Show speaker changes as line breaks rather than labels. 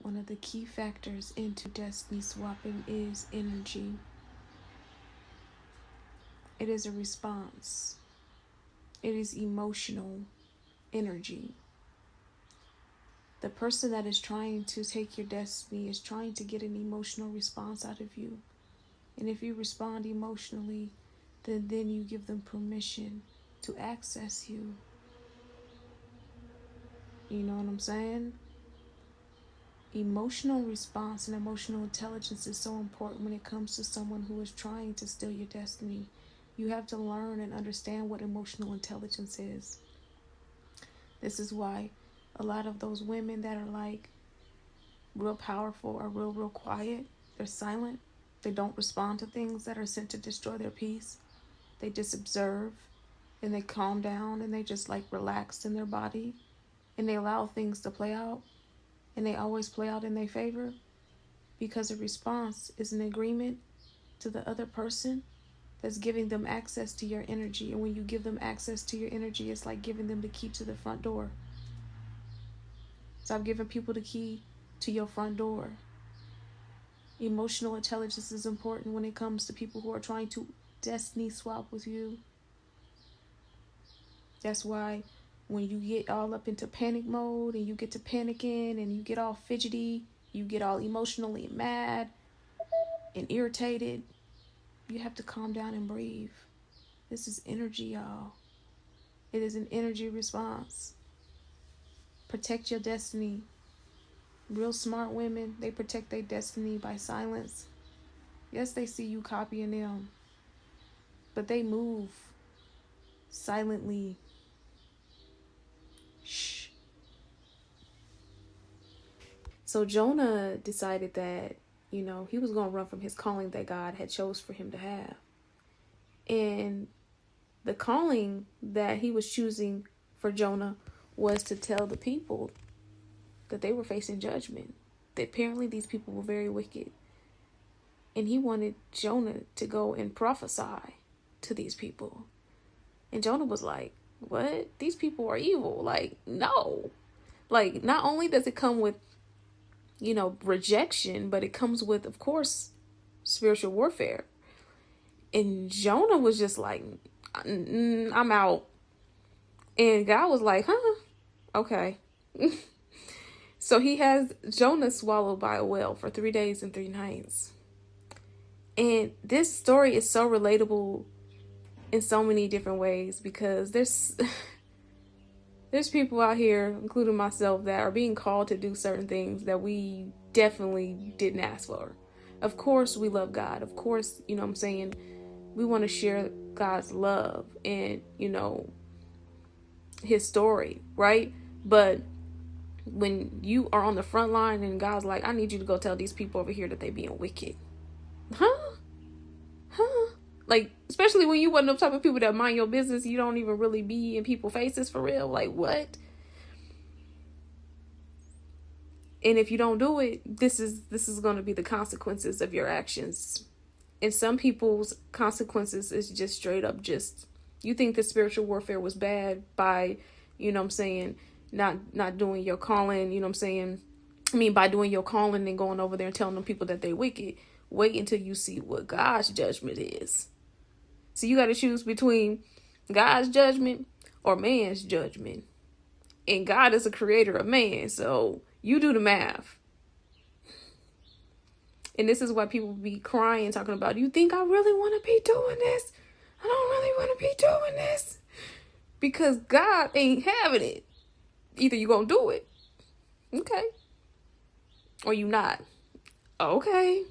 one of the key factors into destiny swapping is energy. It is a response. It is emotional energy. The person that is trying to take your destiny is trying to get an emotional response out of you. And if you respond emotionally, then you give them permission to access you. You know what I'm saying? Emotional response and emotional intelligence is so important when it comes to someone who is trying to steal your destiny. You have to learn and understand what emotional intelligence is. This is why a lot of those women that are like real powerful are real quiet. They're silent. They don't respond to things that are sent to destroy their peace. They just observe and they calm down and they just like relax in their body and they allow things to play out, and they always play out in their favor because a response is an agreement to the other person that's giving them access to your energy. And when you give them access to your energy, it's like giving them the key to the front door. Stop giving people the key to your front door. Emotional intelligence is important when it comes to people who are trying to destiny swap with you. That's why when you get all up into panic mode and you get to panicking and you get all fidgety, you get all emotionally mad and irritated, you have to calm down and breathe. This is energy, y'all. It is an energy response. Protect your destiny. Real smart women, they protect their destiny by silence. Yes, they see you copying them, but they move silently. Shh. So Jonah decided that, he was going to run from his calling that God had chose for him to have. And the calling that he was choosing for Jonah was to tell the people that they were facing judgment. That apparently these people were very wicked. And he wanted Jonah to go and prophesy to these people. And Jonah was like, what? These people are evil. Like, no. Like, not only does it come with, rejection, but it comes with, of course, spiritual warfare. And Jonah was just like, I'm out. And God was like, okay. So he has Jonah swallowed by a whale for 3 days and 3 nights. And this story is so relatable in so many different ways, because there's people out here, including myself, that are being called to do certain things that we definitely didn't ask for. Of course, we love God. Of course, we want to share God's love and, his story, right? But when you are on the front line and God's like, I need you to go tell these people over here that they being wicked. Like, especially when you wasn't the type of people that mind your business, you don't even really be in people's faces for real. Like, what? And if you don't do it, this is going to be the consequences of your actions. And some people's consequences is just straight up just, you think that spiritual warfare was bad by, not doing your calling, by doing your calling and going over there and telling them people that they wicked. Wait until you see what God's judgment is. So you got to choose between God's judgment or man's judgment. And God is a creator of man, so you do the math. And this is why people be crying, talking about, you think I really want to be doing this? I don't really want to be doing this. Because God ain't having it. Either you gonna do it, okay, or you not. Okay.